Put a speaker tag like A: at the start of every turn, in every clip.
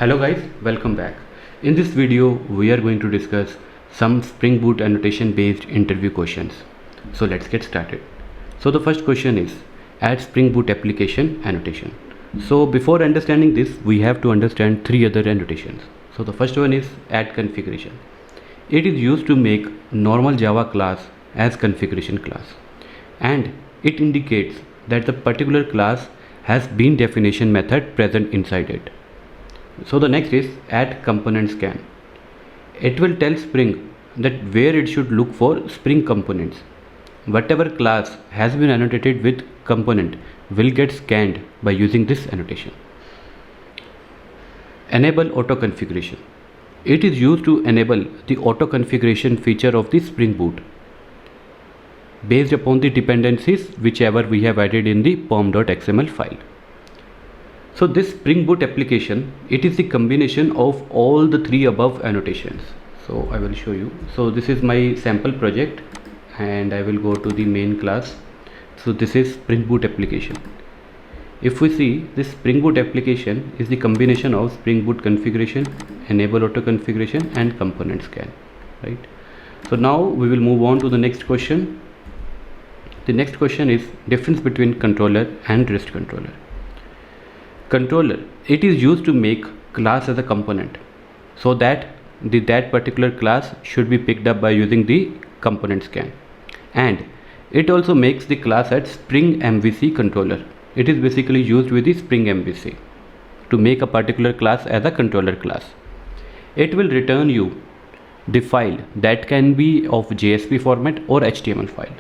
A: Hello guys, welcome back. In this video we are going to discuss some Spring Boot annotation based interview questions. So let's get started. So the first question is, add Spring Boot application annotation. So before understanding this, we have to understand three other annotations. So the first one is add configuration. It is used to make normal Java class as configuration class, and it indicates that the particular class has bean definition method present inside it. So the next is add component scan. It will tell Spring that where it should look for Spring components. Whatever class has been annotated with component will get scanned by using this annotation. Enable auto configuration. It is used to enable the auto configuration feature of the Spring Boot based upon the dependencies whichever we have added in the pom.xml file. So this Spring Boot application, it is the combination of all the three above annotations. So I will show you. So this is my sample project and I will go to the main class. So this is Spring Boot application. If we see, this Spring Boot application is the combination of Spring Boot configuration, enable auto configuration and component scan, right? So now we will move on to the next question. The next question is difference between controller and RestController. Controller, it is used to make class as a component, so that that particular class should be picked up by using the component scan, and it also makes the class at Spring MVC controller. It is basically used with the Spring MVC to make a particular class as a controller class. It will return you the file that can be of JSP format or HTML file.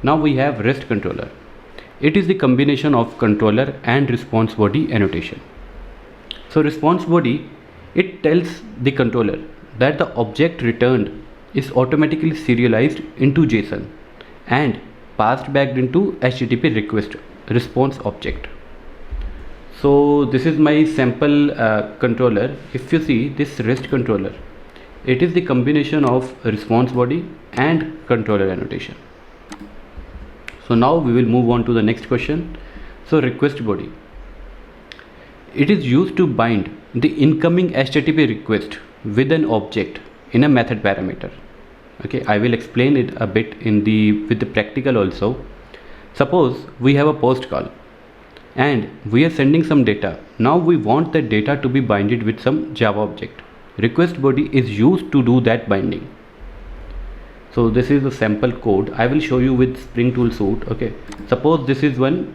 A: Now we have RestController. It is the combination of controller and response body annotation. So response body, it tells the controller that the object returned is automatically serialized into JSON and passed back into HTTP request response object. So this is my sample controller. If you see this RestController, it is the combination of response body and controller annotation. So now we will move on to the next question. So RequestBody, it is used to bind the incoming HTTP request with an object in a method parameter. Okay, I will explain it a bit with the practical also. Suppose we have a post call and we are sending some data. Now we want that data to be binded with some Java object. RequestBody is used to do that binding. So this is the sample code. I will show you with Spring Tool Suite. Okay, suppose this is one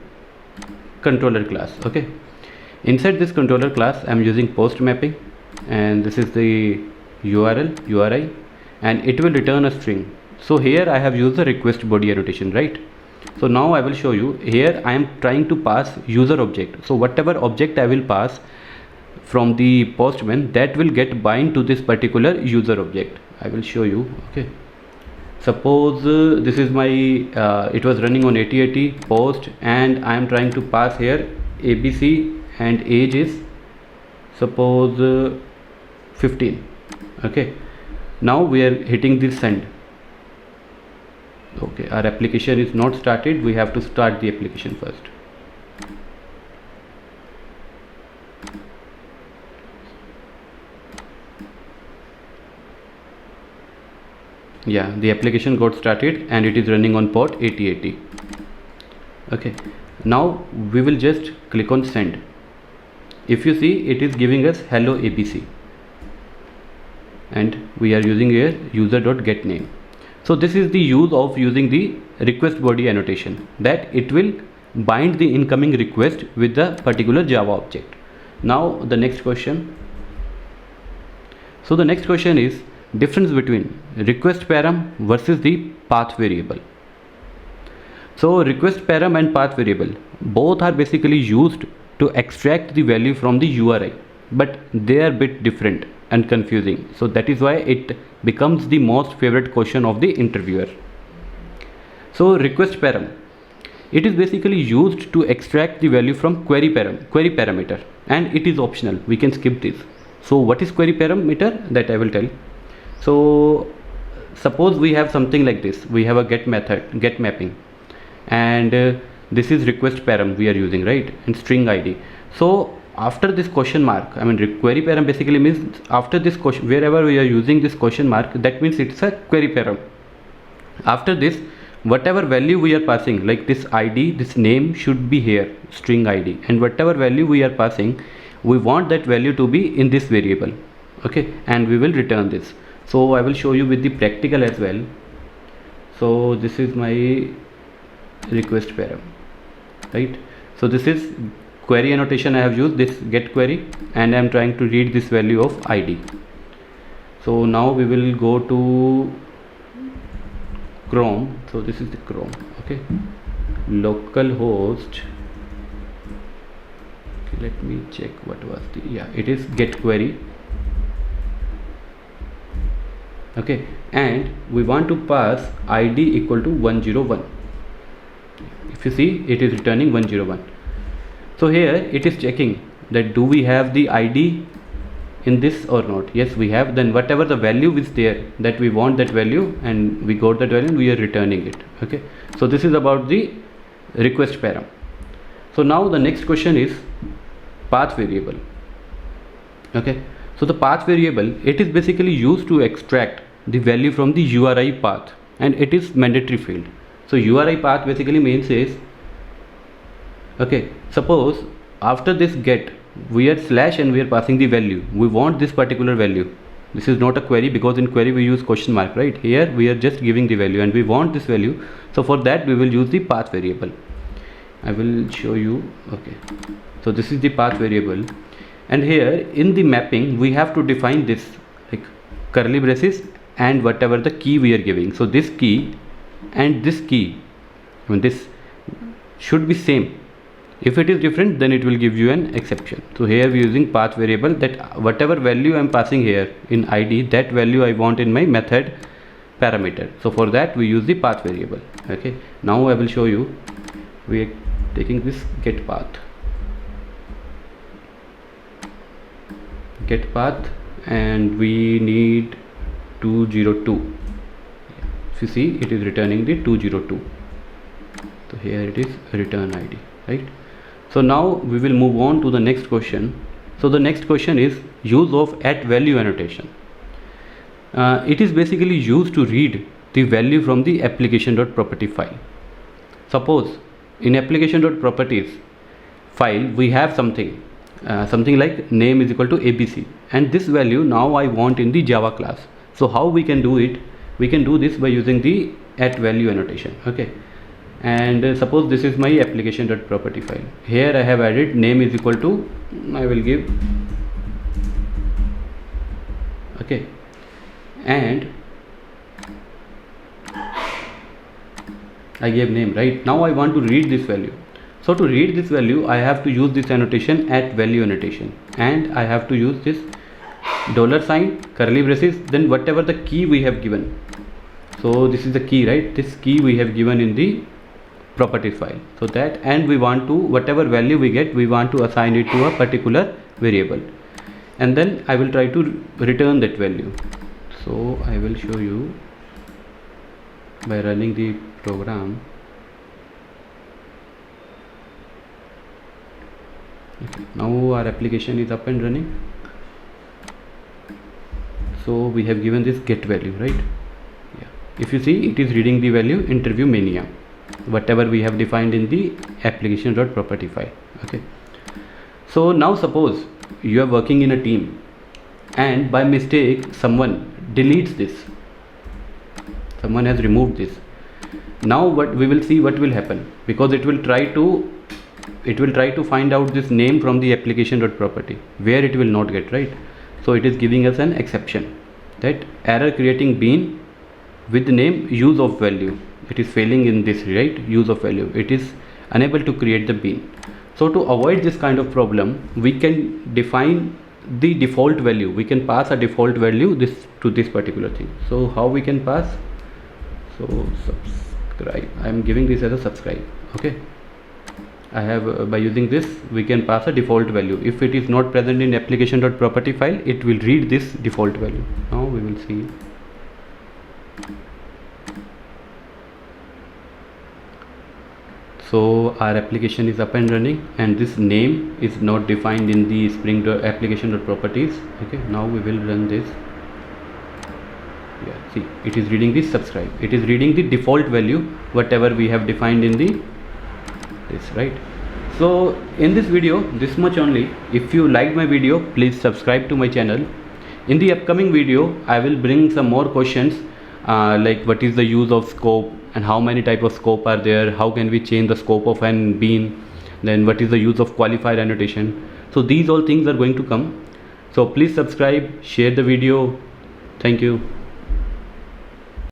A: controller class. Okay, inside this controller class I am using post mapping, and this is the URI, and it will return a string. So here I have used the RequestBody annotation, right? So now I will show you. Here I am trying to pass user object. So whatever object I will pass from the postman, that will get bind to this particular user object. I will show you. Okay, suppose this is my it was running on 8080 post, and I am trying to pass here ABC and age is suppose 15. Okay, now we are hitting this send. Okay, our application is not started. We have to start the application first. Yeah, the application got started and it is running on port 8080. Okay, now we will just click on send. If you see, it is giving us hello ABC, and we are using here user.getName. So this is the use of using the RequestBody annotation, that it will bind the incoming request with the particular Java object. Now the next question. So the next question is difference between request param versus the path variable. So request param and path variable, both are basically used to extract the value from the URI, but they are a bit different and confusing. So that is why it becomes the most favorite question of the interviewer. So request param, it is basically used to extract the value from query parameter, and it is optional. We can skip this. So what is query parameter? That I will tell. So suppose we have something like this. We have a get method, get mapping, and this is request param we are using, right, and string ID. So after this question mark, I mean query param basically means after this question, wherever we are using this question mark, that means it's a query param. After this, whatever value we are passing, like this id, this name should be here, string id, and whatever value we are passing, we want that value to be in this variable. Okay, and we will return this. So I will show you with the practical as well. So this is my request param, right? So this is query annotation. I have used this get query, and I am trying to read this value of id. So now we will go to Chrome. So this is the Chrome. Okay, localhost. Okay, let me check what was the, yeah, it is get query. Okay, and we want to pass id equal to 101. If you see, it is returning 101. So here it is checking that do we have the id in this or not. Yes, we have. Then whatever the value is there, that we want that value, and we got that value and we are returning it. Okay, so this is about the request param. So now the next question is path variable. Okay, so the path variable, it is basically used to extract the value from the URI path, and it is mandatory field. So URI path basically means is, okay, suppose after this get we are slash and we are passing the value, we want this particular value. This is not a query, because in query we use question mark, right? Here we are just giving the value and we want this value. So for that we will use the path variable. I will show you. Okay, so this is the path variable, and here in the mapping we have to define this, like curly braces and whatever the key we are giving. So this key and this key, I mean this should be same. If it is different, then it will give you an exception. So here we are using path variable, that whatever value I am passing here in id, that value I want in my method parameter. So for that we use the path variable. Okay, now I will show you. We are taking this get path, and we need 202. If you see, it is returning the 202. So here it is return id, right? So now we will move on to the next question. So the next question is use of @value annotation. It is basically used to read the value from the application.property file. Suppose in application.properties file we have something like name is equal to abc, and this value now I want in the Java class. So how we can do it? We can do this by using the @value annotation. Okay, and suppose this is my application.property file. Here I have added name is equal to, I will give, okay, and I gave name, right? Now I want to read this value. So to read this value I have to use this annotation @value annotation, and I have to use this $, curly braces, then whatever the key we have given. So this is the key, right? This key we have given in the properties file. So that, and we want to, whatever value we get, we want to assign it to a particular variable, and then I will try to return that value. So I will show you by running the program. Okay, now our application is up and running. So we have given this get value, right? Yeah, if you see, it is reading the value interview mania, whatever we have defined in the application.property file. Okay, so now suppose you are working in a team and by mistake someone deletes this, someone has removed this. Now what we will see, what will happen, because it will try to find out this name from the application.property, where it will not get, right? So it is giving us an exception, that error creating bean with the name use of value. It is failing in this, right? Use of value, it is unable to create the bean. So to avoid this kind of problem, we can define the default value. We can pass a default value to this particular thing. So how we can pass? So subscribe, I am giving this as a subscribe. Okay, I have by using this we can pass a default value. If it is not present in application.property file, it will read this default value. Now we will see. So our application is up and running, and this name is not defined in the Spring application.properties. Okay, now we will run this. Yeah, see, it is reading the subscribe. It is reading the default value, whatever we have defined in the this, right? So in this video, this much only. If you liked my video, please subscribe to my channel. In the upcoming video, I will bring some more questions like what is the use of scope and how many type of scope are there, how can we change the scope of an bean, then what is the use of qualified annotation. So these all things are going to come. So please subscribe, share the video. Thank you.